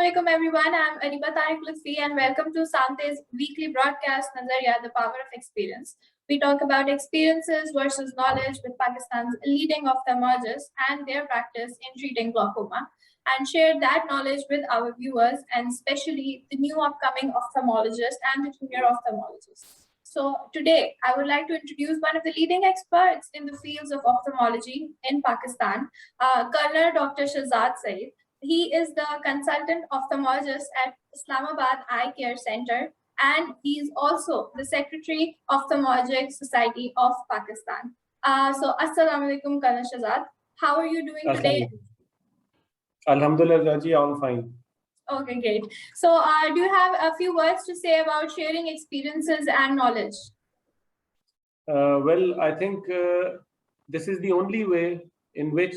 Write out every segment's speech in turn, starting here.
Assalamualaikum everyone. I'm Aniba Tariq Lutfi and welcome to Sante's weekly broadcast Nazariya, the power of experience. We talk about experiences versus knowledge with Pakistan's leading ophthalmologists and their practice in treating glaucoma, and share that knowledge with our viewers and especially the new upcoming ophthalmologists and the junior ophthalmologists. So today I would like to introduce one of the leading experts in the fields of ophthalmology in Pakistan, Colonel Dr. Shahzad Saeed. He is the consultant ophthalmologist at Islamabad Eye Care Center, and he is also the Secretary of Ophthalmologic Society of Pakistan. Assalamu alaikum, Colonel Shahzad. How are you doing today? Alhamdulillah, all fine. Okay, great. So do you have a few words to say about sharing experiences and knowledge? Well, I think this is the only way in which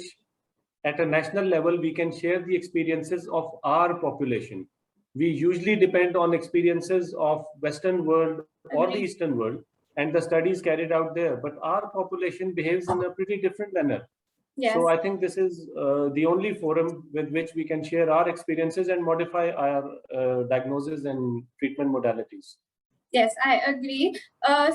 at a national level, we can share the experiences of our population. We usually depend on experiences of Western world or the Eastern world and the studies carried out there. But our population behaves in a pretty different manner. Yes. So I think this is the only forum with which we can share our experiences and modify our diagnosis and treatment modalities. Yes, I agree.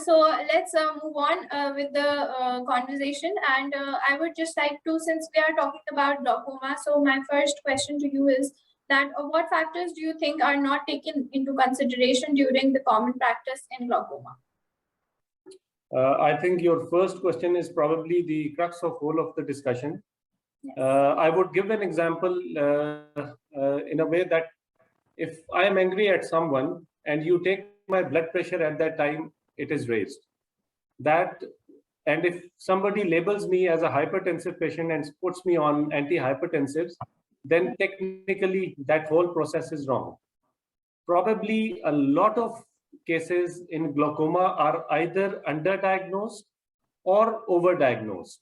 So let's move on with the conversation. And I would just like to, since we are talking about glaucoma, so my first question to you is that what factors do you think are not taken into consideration during the common practice in glaucoma? I think your first question is probably the crux of all of the discussion. Yes. I would give an example in a way that if I am angry at someone and you take my blood pressure at that time, it is raised. And if somebody labels me as a hypertensive patient and puts me on antihypertensives, then technically that whole process is wrong. Probably a lot of cases in glaucoma are either underdiagnosed or overdiagnosed.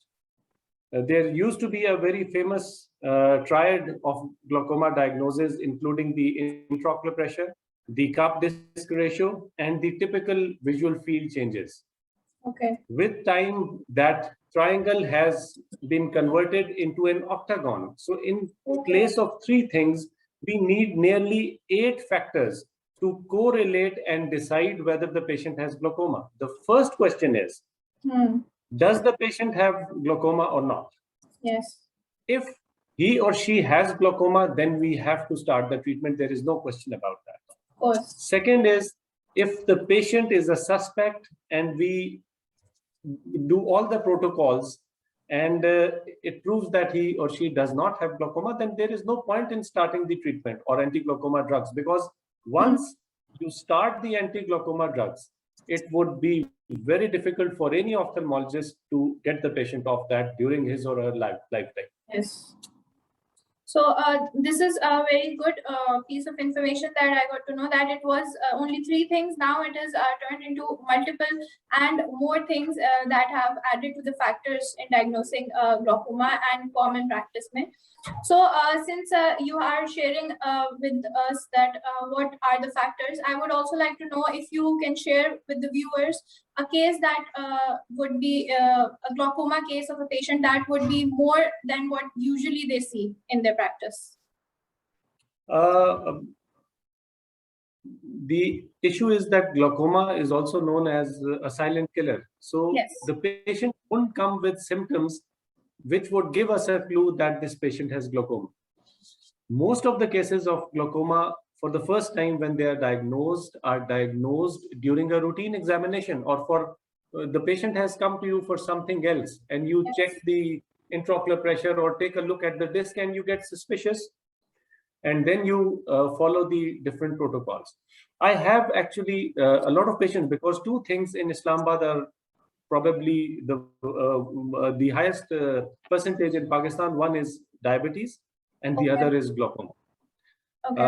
There used to be a very famous triad of glaucoma diagnosis, including the intraocular pressure, the cup disc ratio, and the typical visual field changes. Okay. With time, that triangle has been converted into an octagon. So in place of 3 things, we need nearly 8 factors to correlate and decide whether the patient has glaucoma. The first question is, does the patient have glaucoma or not? Yes. If he or she has glaucoma, then we have to start the treatment. There is no question about that. Of course. Second is, if the patient is a suspect and we do all the protocols and it proves that he or she does not have glaucoma, then there is no point in starting the treatment or anti-glaucoma drugs, because once you start the anti-glaucoma drugs, it would be very difficult for any ophthalmologist to get the patient off that during his or her lifetime. Yes. So this is a very good piece of information that I got to know, that it was only 3 things. Now it is turned into multiple and more things that have added to the factors in diagnosing glaucoma and common practice. So since you are sharing with us that what are the factors, I would also like to know if you can share with the viewers a case that would be a glaucoma case of a patient that would be more than what usually they see in their practice. The issue is that glaucoma is also known as a silent killer. So yes, the patient won't come with symptoms which would give us a clue that this patient has glaucoma. Most of the cases of glaucoma, for the first time when they are diagnosed during a routine examination, or for the patient has come to you for something else and you check the intraocular pressure or take a look at the disc and you get suspicious, and then you follow the different protocols. I have actually a lot of patients, because 2 things in Islamabad are probably the highest percentage in Pakistan. One is diabetes and the other is glaucoma. Okay.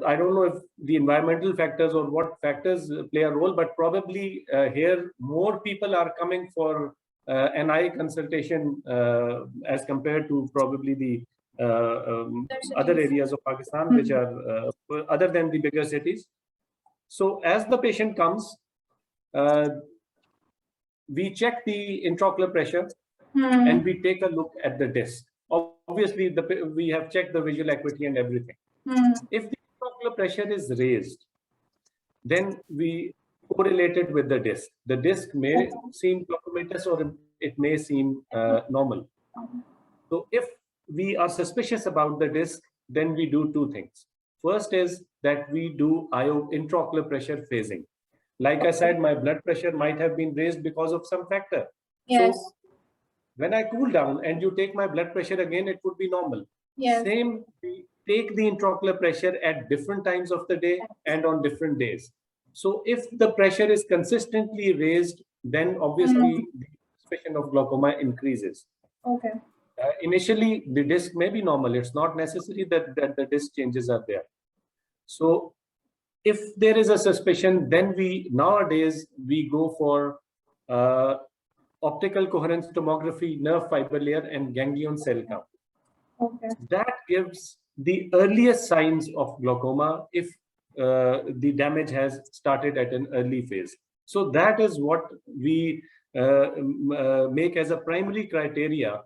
I don't know if the environmental factors or what factors play a role, but probably here more people are coming for an eye consultation as compared to probably the other areas of Pakistan, which are other than the bigger cities. So as the patient comes, we check the intraocular pressure and we take a look at the disc. Obviously, we have checked the visual acuity and everything. If the intraocular pressure is raised, then we correlate it with the disc. The disc may seem glaucomatous or it may seem normal. So if we are suspicious about the disc, then we do two things. First is that we do intraocular pressure phasing. Like I said, my blood pressure might have been raised because of some factor. Yes. So when I cool down and you take my blood pressure again, it would be normal. Yes. Same, we take the intraocular pressure at different times of the day and on different days. So if the pressure is consistently raised, then obviously the suspicion of glaucoma increases. Okay. Initially, the disc may be normal. It's not necessary that the disc changes are there. So if there is a suspicion, then nowadays we go for optical coherence tomography, nerve fiber layer, and ganglion cell count. Okay. That gives the earliest signs of glaucoma if the damage has started at an early phase. So that is what we make as a primary criteria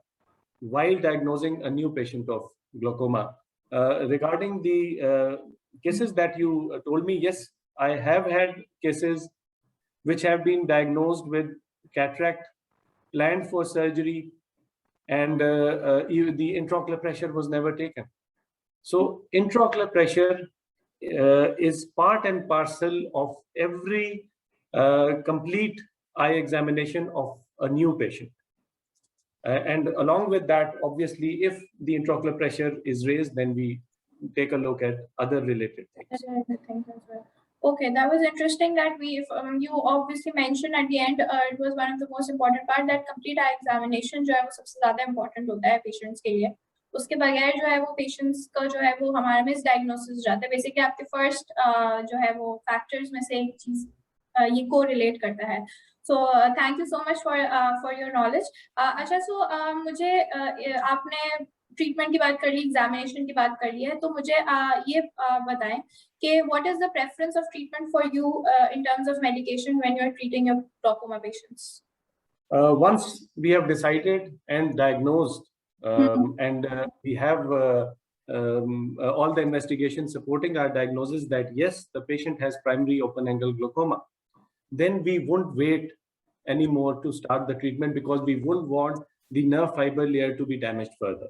while diagnosing a new patient of glaucoma. Regarding the cases that you told me, yes, I have had cases which have been diagnosed with cataract, planned for surgery, and the intraocular pressure was never taken. So intraocular pressure is part and parcel of every complete eye examination of a new patient. And along with that, obviously, if the intraocular pressure is raised, then we take a look at other related things. Okay, that was interesting that you obviously mentioned at the end, it was one of the most important part that complete eye examination जो है वो सबसे ज़्यादा important होता है patients के लिए. उसके बगैर जो है वो patients का जो है वो हमारा misdiagnosis जाता है. Basically आपके first जो है वो factors में से एक चीज ये correlate करता है. So thank you so much for your knowledge. अच्छा, so मुझे आपने ट्रीटमेंट की बात कर ली, एग्जामिनेशन की बात कर ली है, तो मुझे ये बताएं कि what is the preference of treatment for you in terms of medication when you are treating your glaucoma patients? Once we have decided and diagnosed and we have all the investigations supporting our diagnosis that yes, the patient has primary open angle glaucoma, then we won't wait anymore to start the treatment because we won't want the nerve fiber layer to be damaged further.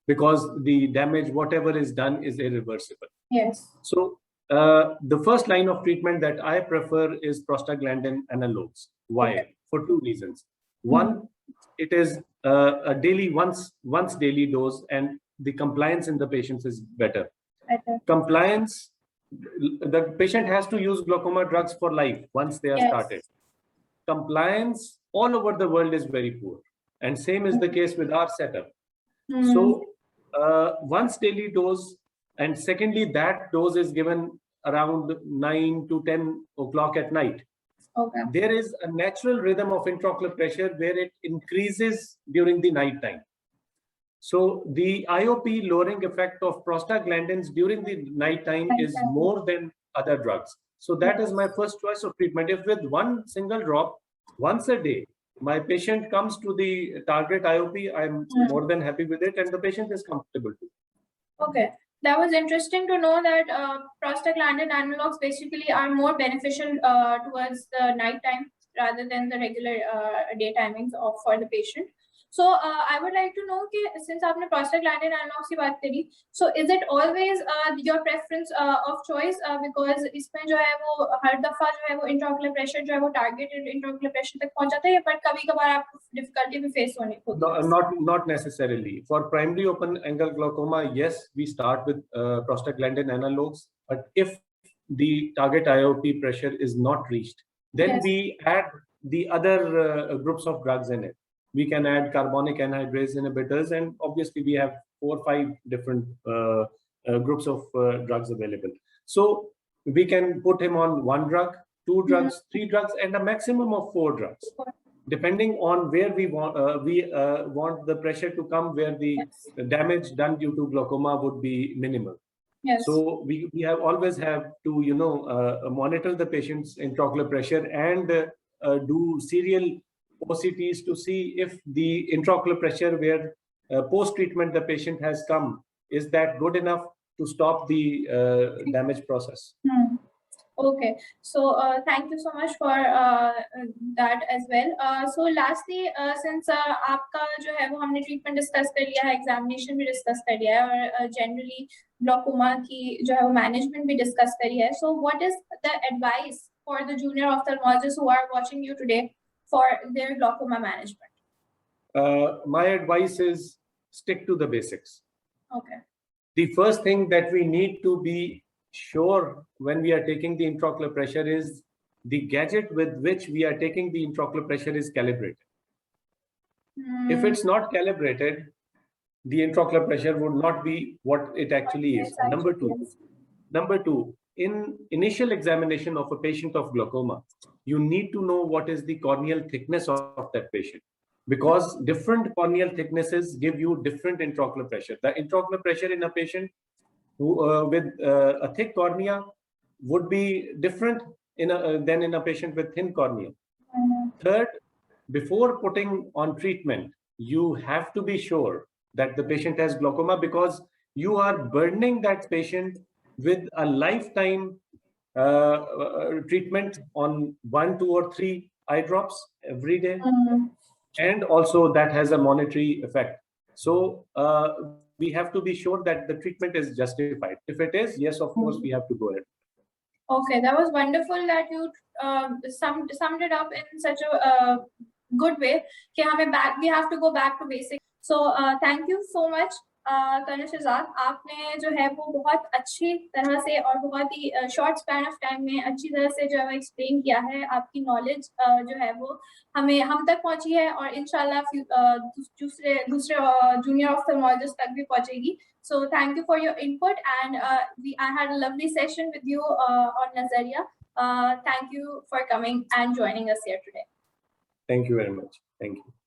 Because the damage, whatever is done, is irreversible. Yes. So the first line of treatment that I prefer is prostaglandin analogs. Why? Okay. For two reasons. One, it is a daily once daily dose, and the compliance in the patients is better. Compliance, the patient has to use glaucoma drugs for life once they are started. Compliance all over the world is very poor, and same is the case with our setup. So once daily dose, and secondly, that dose is given around 9 to 10 o'clock at night. Okay. There is a natural rhythm of intraocular pressure where it increases during the night time. So the IOP lowering effect of prostaglandins during the night time is more than other drugs. So that is my first choice of treatment. If with one single drop once a day, my patient comes to the target IOP, I'm more than happy with it, and the patient is comfortable too. Okay, that was interesting to know that prostaglandin analogs basically are more beneficial towards the night time rather than the regular day timings for the patient. So I would like to know कि since आपने prostaglandin analogs की बात करी, so is it always your preference of choice because इसमें जो है वो हर दफा जो है वो intraocular pressure जो है वो targeted intraocular pressure तक पहुंच जाता है, पर कभी-कभार आपको difficulty भी face होनी होती है? Not necessarily. For primary open angle glaucoma, yes, we start with prostaglandin analogs, but if the target IOP pressure is not reached, then we add the other groups of drugs in it. We can add carbonic anhydrase inhibitors, and obviously we have 4 or 5 different groups of drugs available. So we can put him on 1 drug, 2 drugs, 3 drugs, and a maximum of 4 drugs, depending on where we want the pressure to come, where the damage done due to glaucoma would be minimal. Yes. So we always have to monitor the patient's intraocular pressure and do serial OCTs to see if the intraocular pressure where post-treatment the patient has come, is that good enough to stop the damage process. Okay, so thank you so much for that as well. So lastly, since आपका जो है वो हमने treatment discuss कर लिया है, examination भी discuss कर लिया है, और generally glaucoma की जो है वो management भी discuss करी है. So what is the advice for the junior ophthalmologists who are watching you today for their glaucoma management? My advice is stick to the basics. Okay. The first thing that we need to be sure when we are taking the intraocular pressure is the gadget with which we are taking the intraocular pressure is calibrated. If it's not calibrated, the intraocular pressure would not be what it actually is. Number two, in initial examination of a patient of glaucoma, you need to know what is the corneal thickness of that patient, because different corneal thicknesses give you different intraocular pressure. The intraocular pressure in a patient who, with a thick cornea would be different than in a patient with thin cornea. Third, before putting on treatment, you have to be sure that the patient has glaucoma, because you are burdening that patient with a lifetime treatment on 1, 2, or 3 eye drops every day. And also that has a monetary effect. So we have to be sure that the treatment is justified. If it is, yes, of course, we have to go ahead. Okay, that was wonderful that you summed it up in such a good way. We have to go back to basics. So thank you so much, Tanush आजाद. आपने जो है वो बहुत अच्छी तरह से और बहुत ही शॉर्ट स्पैन ऑफ टाइम में अच्छी तरह से जो है एक्सप्लेन किया है. आपकी नॉलेज जो है वो हम तक पहुंची है और इंशाल्लाह दूसरे जूनियर ऑफ्थल्मोलॉजिस्ट तक भी पहुंचेगी. So thank you for your input, and I had a lovely session with you on Nazariya. Thank you for coming and joining us here today. Thank you very much. Thank you.